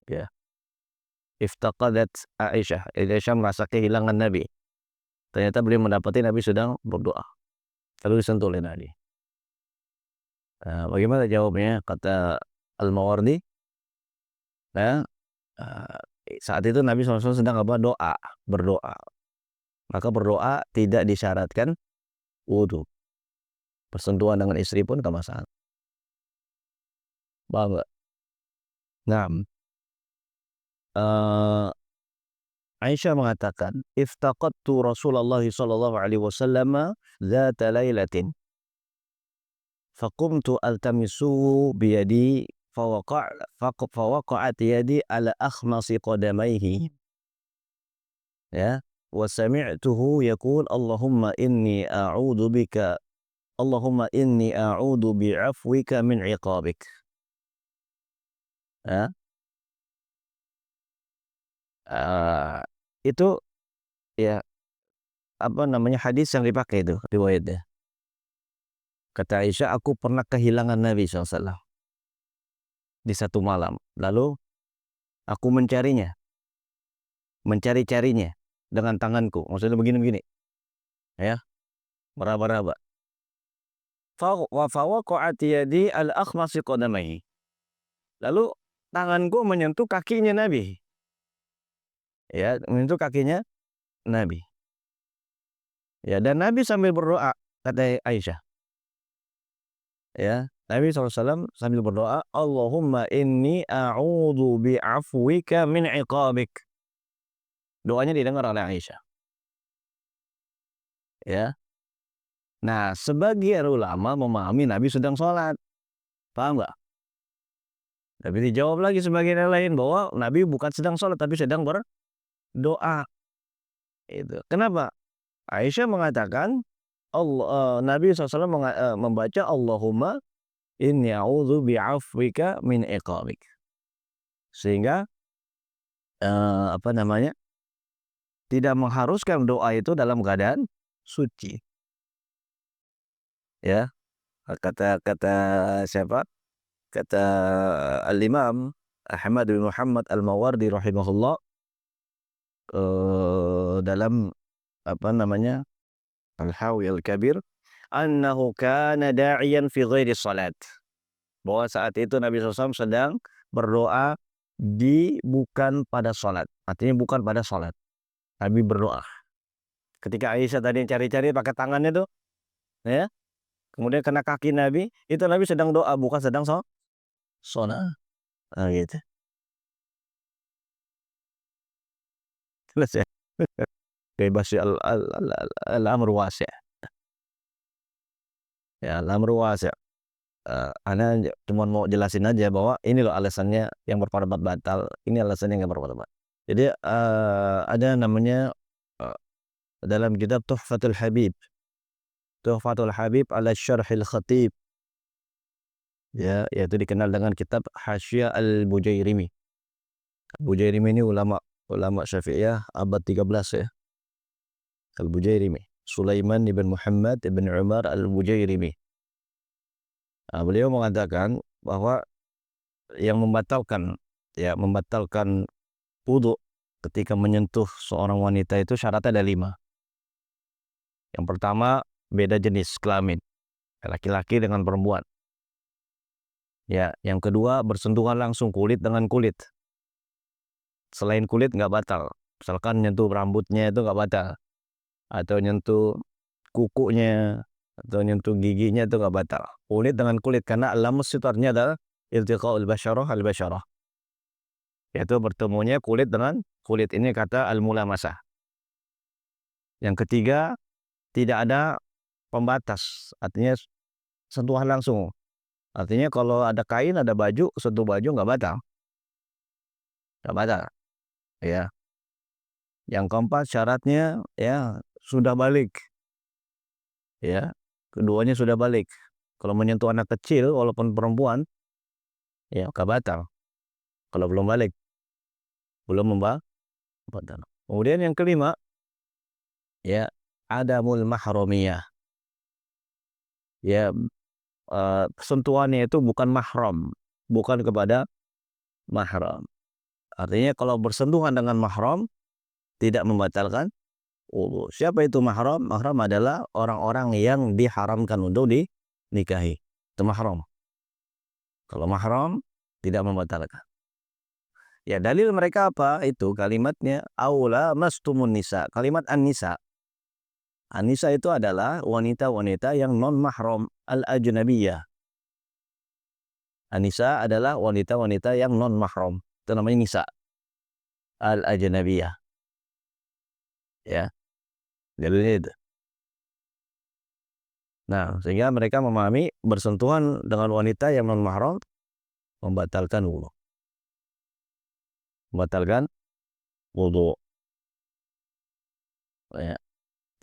ya iftaqadat Aisyah merasa kehilangan Nabi, ternyata beliau mendapati Nabi sedang berdoa lalu disentuh oleh Nabi. Nah, bagaimana jawabnya kata Al-Mawardi? Nah, saat itu Nabi SAW sedang apa? Berdoa. Maka berdoa tidak disyaratkan wudu. Persentuhan dengan istri pun gak masalah. Paham gak? Nah, Aisyah mengatakan, iftaqadtu Rasulullah sallallahu alaihi wasallam dzata lailatin. Faqumtu altamisuhu biyadi fawaqa'at yadi ala akhmasi qadamaihi. Ya, wa sami'tuhu yaqul Allahumma inni a'udzu bi'afwika min 'iqabik. Ya. Itu ya apa namanya hadis yang dipakai itu riwayatnya. Kata Aisyah, aku pernah kehilangan Nabi SAW di satu malam. Lalu aku mencari-carinya dengan tanganku. Maksudnya begini-begini, ya, meraba-raba. Wa fawaqa'at yadi al-akhmasi qadamaihi. Lalu tanganku menyentuh kakinya Nabi. Ya, menyentuh kakinya Nabi. Ya, dan Nabi sambil berdoa, kata Aisyah. Ya, Nabi SAW sambil berdoa, Allahumma inni a'udzu bi'afwika min 'iqabik. Doanya didengar oleh Aisyah. Ya. Nah, sebagian ulama memahami Nabi sedang sholat. Paham nggak? Tapi dijawab lagi sebagian yang lain bahwa Nabi bukan sedang sholat tapi sedang berdoa. Itu. Kenapa? Aisyah mengatakan Nabi SAW membaca Allahumma inni a'udzu bi'afwika min iqabik. Sehingga apa namanya? Tidak mengharuskan doa itu dalam keadaan suci. Ya, kata kata siapa? Kata Al-Imam Ahmad bin Muhammad Al-Mawardi rahimahullah dalam apa namanya? Al-Hawi Al-Kabir, annahu kana da'iyan fi ghairi salat. Bahwa saat itu Nabi SAW sedang berdoa bukan pada salat. Artinya bukan pada salat. Nabi berdoa. Ketika Aisyah tadi cari-cari pakai tangannya tuh, ya. Kemudian kena kaki Nabi, itu Nabi sedang doa bukan sedang salat. Nah, gitu. Jelas ya. Bebas ya al-amru wasi'. Ya, al-amru wasi'. Ana cuma mau jelasin aja bahwa ini loh alasannya yang berpendapat batal, ini alasannya yang berpendapat. Jadi ada namanya dalam kitab Tuhfatul Habib ala Syarhil Khatib, ya, yaitu dikenal dengan kitab Hasyiyah Al-Bujairimi. Bujairimi ini ulama Syafi'iyah abad 13 ya. Al-Bujairimi, Sulaiman ibn Muhammad ibn Umar Al-Bujairimi. Nah, beliau mengatakan bahwa yang membatalkan wudu ketika menyentuh seorang wanita itu syaratnya ada 5. Yang pertama, beda jenis kelamin, laki-laki dengan perempuan. Ya, yang kedua, bersentuhan langsung kulit dengan kulit. Selain kulit nggak batal. Misalkan nyentuh rambutnya itu nggak batal, atau nyentuh kukunya, atau nyentuh giginya itu nggak batal. Kulit dengan kulit, karena al-lamus itu artinya adalah iltiqa'ul basyarah al-basyarah, yaitu bertemunya kulit dengan kulit. Ini kata al-mulamasah. Yang ketiga, tidak ada pembatas, artinya sentuhan langsung. Artinya kalau ada kain, ada baju, sentuh baju nggak batal, ya. Yang keempat syaratnya ya sudah balik, ya, keduanya sudah balik. Kalau menyentuh anak kecil walaupun perempuan, ya nggak batal. Kalau belum balik, belum batal. Kemudian yang kelima, ya, adamul mahramiyah, ya, sentuhannya itu bukan mahram, bukan kepada mahram. Artinya kalau bersentuhan dengan mahram tidak membatalkan wudu. Siapa itu mahram? Mahram adalah orang-orang yang diharamkan untuk dinikahi. Itu mahram. Kalau mahram tidak membatalkan. Ya, dalil mereka apa? Itu kalimatnya aula mastumun nisa. Kalimat an-nisa. An-nisa itu adalah wanita-wanita yang non mahram, al-ajnabiyah. An-nisa adalah wanita-wanita yang non mahram. Itu namanya nisa, al-ajnabiyah. Ya, dalilnya itu. Nah, sehingga mereka memahami bersentuhan dengan wanita yang non mahram membatalkan wudu. Membatalkan wudu. Ya,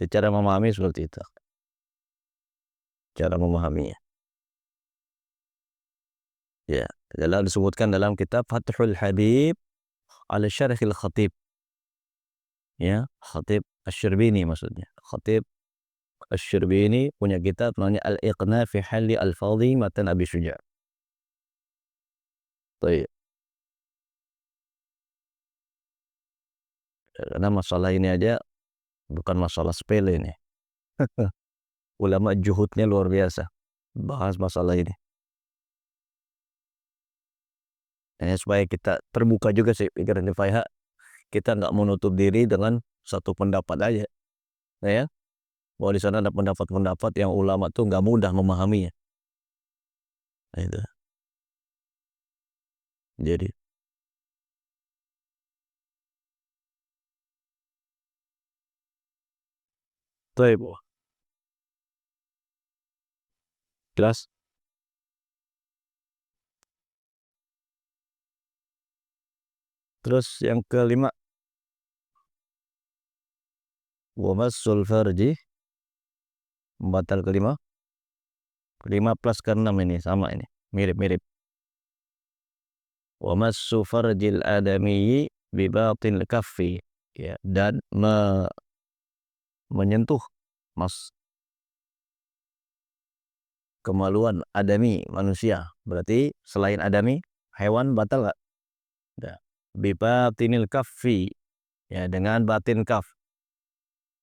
cara memahami seperti itu. Cara memahaminya. Ya, adalah disebutkan dalam kitab Fathul Habib ala Syarhil Khatib. Ya, Khatib Asy-Syrbini maksudnya. Khatib Asy-Syrbini punya kitab namanya Al-Iqna fi Halli Al-Fadhi Matan Abi Syuja'. Baik. Karena masalah ini aja bukan masalah sepele ini. Ulama juhudnya luar biasa bahas masalah ini. Supaya kita terbuka juga sih pikiran Faiha, kita nggak menutup diri dengan satu pendapat aja, ya. Bahwa di sana ada pendapat-pendapat yang ulama tuh nggak mudah memahaminya. Nah, itu. Jadi, baik, jelas. Terus yang kelima, wa massul farji, pembatal kelima. Kelima plus keenam ini sama ini, mirip-mirip. Wa massu farjil adamiyyi bi batil kaffi, ya, dan menyentuh kemaluan adami, manusia. Berarti selain adami, hewan batal nggak? Nggak. Bi batinil kaffi, ya, dengan batin kaf.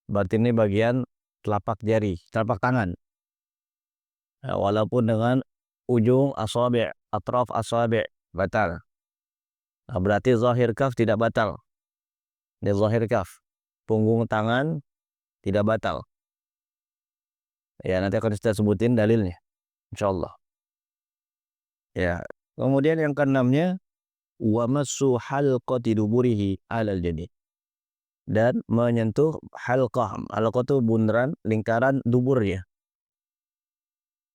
Batin ini bagian telapak jari, telapak tangan. Ya, walaupun dengan ujung asabi', atraf asabi' batal. Nah, berarti zahir kaf tidak batal. Ini zahir kaf. Punggung tangan tidak batal. Ya, nanti akan kita sebutin dalilnya, insyaallah. Ya, kemudian yang keenamnya, wa massu halqati duburihi alal jadi, dan menyentuh halqah. Halqah itu bundaran lingkaran duburnya.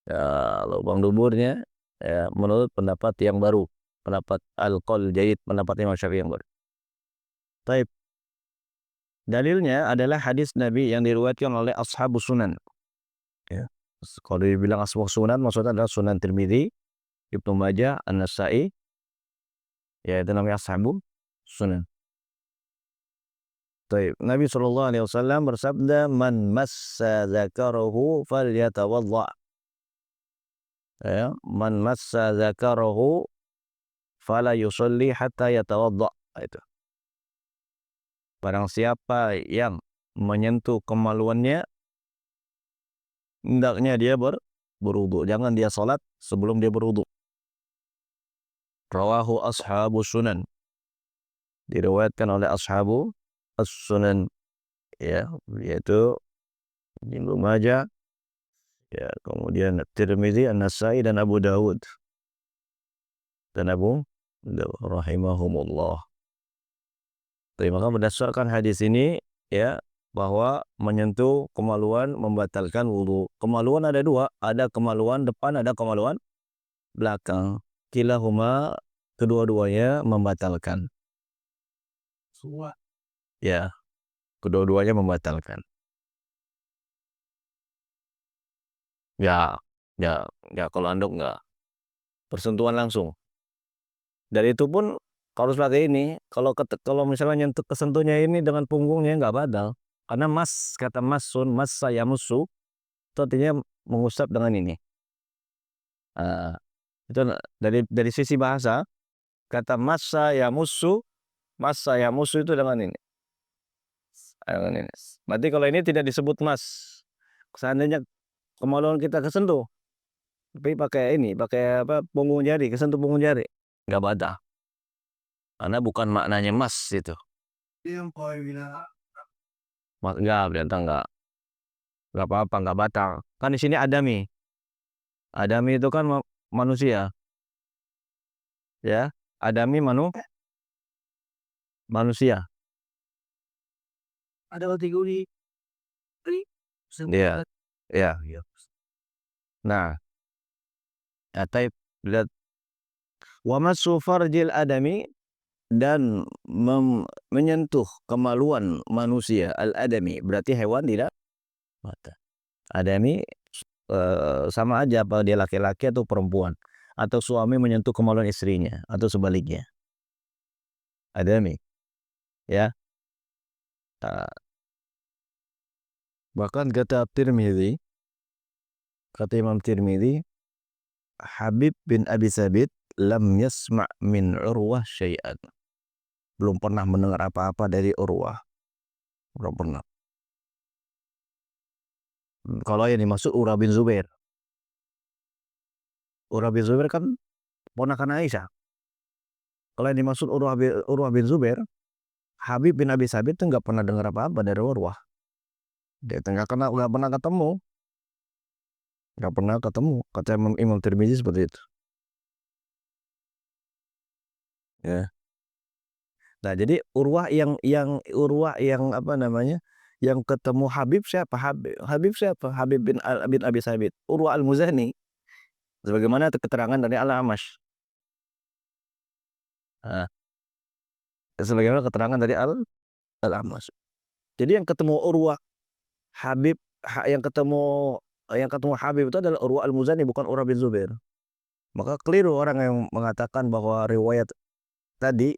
Ya, lubang duburnya, ya, menurut pendapat yang baru, pendapat Al-Qaul Jayyid, pendapat Imam Syafi'i yang baru. Taib. Dalilnya adalah hadis Nabi yang diriwayatkan oleh ashabus sunan. Ya. Kalau dibilang ashabus sunan maksudnya adalah Sunan Tirmidzi, Ibnu Majah, An-Nasa'i, ya, itu namanya ashabus sunan. Taib. Nabi SAW bersabda, man massa dzakarahu falyatawadda. Ya, man massa dzakarahu fala yusalli hatta yatawadda. Itu. Barang siapa yang menyentuh kemaluannya, hendaknya dia berwudu. Jangan dia salat sebelum dia berwudu. Rawahu ashabu sunan. Diriwayatkan oleh ashabu as-sunan, ya, yaitu Ibnu Majah, ya, kemudian Tirmidzi, An-Nasa'i, dan Abu Dawud. Dan Abu Dawud rahimahumullah. Tapi maka berdasarkan hadis ini, ya, bahwa menyentuh kemaluan membatalkan wudu. Kemaluan ada dua, ada kemaluan depan, ada kemaluan belakang. Kilahuma, kedua-duanya membatalkan. Ya, kedua-duanya membatalkan. Ya, ya, ya, kalau anduk enggak. Persentuhan langsung. Dan itu pun kalau seperti ini, kalau misalnya nyentuh kesentuhnya ini dengan punggungnya enggak batal. Karena kata masun, massa yamussu, itu artinya mengusap dengan ini. Itu dari sisi bahasa, kata massa yamussu itu dengan ini. Dengan ini. Berarti kalau ini tidak disebut mas. Seandainya kemaluan kita kesentuh, tapi pakai ini, pakai apa, punggung jari, kesentuh punggung jari, enggak batal. Karena bukan maknanya mas itu. Enggak, berarti enggak apa-apa, enggak batal. Kan di sini adami. Adami itu kan manusia. Ya, adami manusia. Ada kategori. Ya, ya, ya. Nah, taib, lihat, wa massu farjil adami, dan menyentuh kemaluan manusia, al-adami berarti hewan tidak mata. Adami sama aja apa dia laki-laki atau perempuan, atau suami menyentuh kemaluan istrinya atau sebaliknya. Adami, ya. Bahkan kata Imam Tirmidzi, Habib bin Abi Sabit lam yasma' min Urwah syai'an. Belum pernah mendengar apa-apa dari Urwah. Belum pernah. Kalau yang dimaksud Urwah bin Zubair. Urwah bin Zubair kan ponakan Aisyah. Kalau yang dimaksud Urwah bin Zubair, Habib bin Abi Sabit itu nggak pernah dengar apa-apa dari Urwah. Dia nggak pernah ketemu. Nggak pernah ketemu. Kata Imam Tirmidzi seperti itu. Ya. Nah, jadi Urwah yang apa namanya? Yang ketemu Habib siapa? Habib siapa? Habib bin Abi Sabit. Urwah Al-Muzani. Sebagaimana keterangan dari Al-Amash. Nah, sebagaimana keterangan dari Al-A'mash. Jadi yang ketemu Urwah, Habib, yang ketemu Habib itu adalah Urwah Al-Muzani, bukan Urwah bin Zubair. Maka keliru orang yang mengatakan bahwa riwayat tadi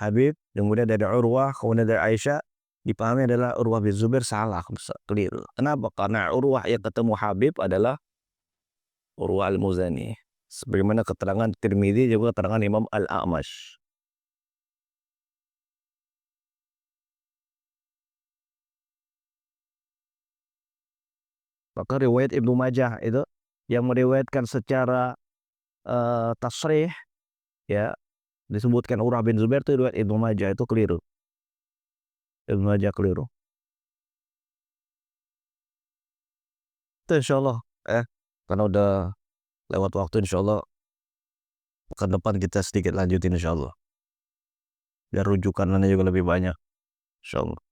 Habib, kemudian dari Urwah, kemudian dari Aisyah, dipahami adalah Urwah bin Zubair, salah, keliru. Kenapa? Karena Urwah yang ketemu Habib adalah Urwah Al-Muzani. Sebagaimana keterangan Tirmidzi, juga keterangan Imam Al-A'mash. Maka riwayat Ibnu Majah itu yang meriwayatkan secara tasrih, ya, disebutkan Urwah bin Zubair, itu riwayat Ibnu Majah, itu keliru. Ibnu Majah keliru. Itu insyaallah, karena udah lewat waktu, insyaallah pekan depan kita sedikit lanjutin insyaallah. Biar rujukannya juga lebih banyak insyaallah.